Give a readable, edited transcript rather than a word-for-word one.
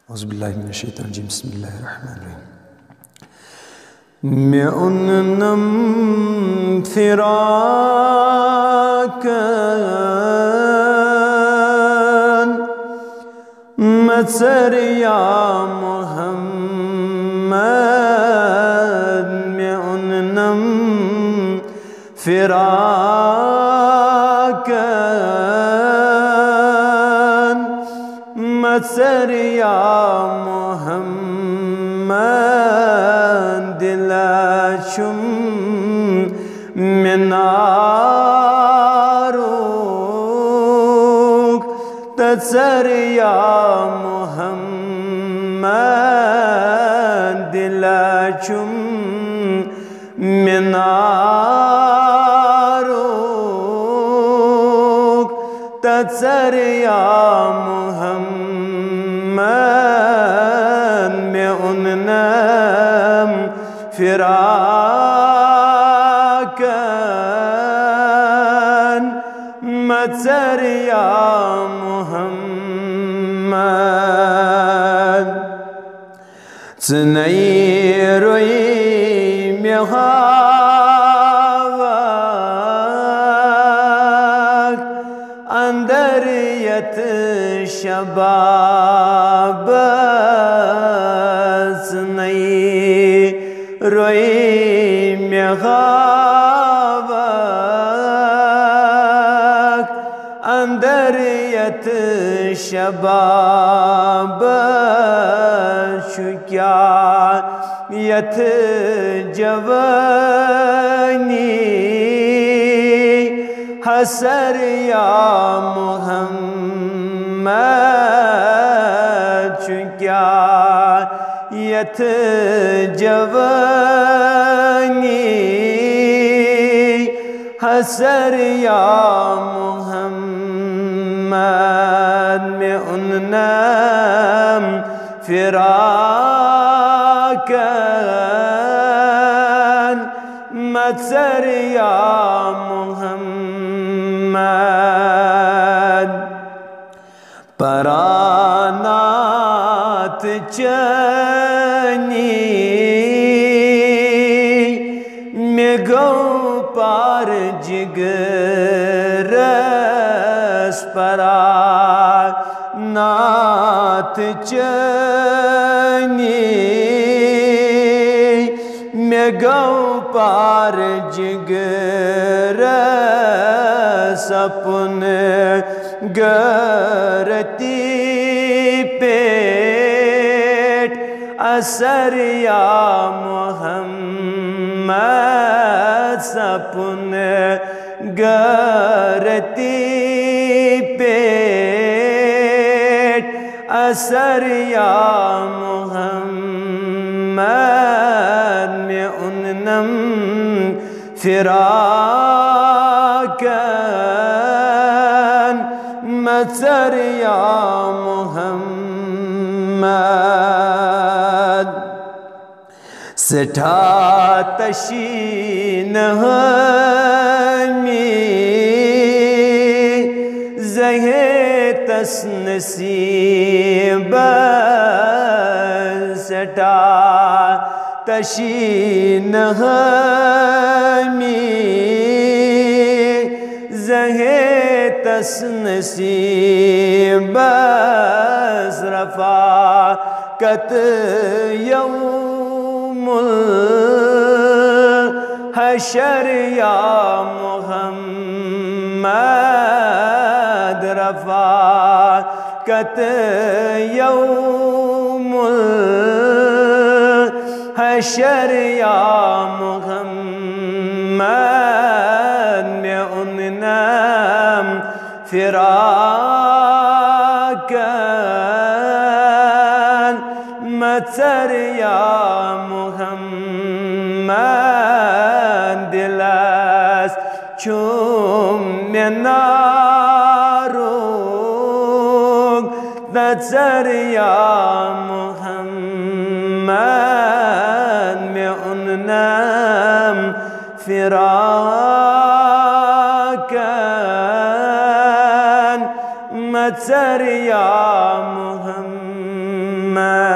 औज़ुबिल्लाहिमिनश्शैतानिर्रजीम बिस्मिल्लाहिर्रहमानिर्रहीम। मैं फिराकन मत्सर या मोहम्मद मैं फिराकन मत्सर या मोहम्मद दिलशुम मिनारुक तत्सर या मोहम्मद दिलशुम मिनारुक तत्सर या मोहम्मद मैं फिराकन मत्सर या मोहम्मद ज़नई रोई में हावक अंदर यत शबाब ज़नई रोई में हावक अंदर यत शबाब शुक्या यथ जवानी हसर या मोहम्मद शुक्या यथ जवानी हसर या मोहम्मद मैं फिराकन मत्सर या मोहम्मद परानात चनी में गौ पार जिगरस परानात चनी में गौ पार जिगर सपन गरती पेट असर या मोहम्मद सपन गरती पेट असर या मोहम्मद मैं फिराकन मत्सर या मोहम्मद सठा तशीन हमी ज़हे तस्नसीब सठा तशीन हमी ज़हे तस्नसीब रफ़ाकत यौमुल हशर या मोहम्मद रफ़ाकत यौमुल हशर या मोहम्मद मैं फिराकन मत्सर या मोहम्मद दिलस चुम मिनारुक तत्सर या मोहम्मद मैं फिराकन मत्सर या मोहम्मद ما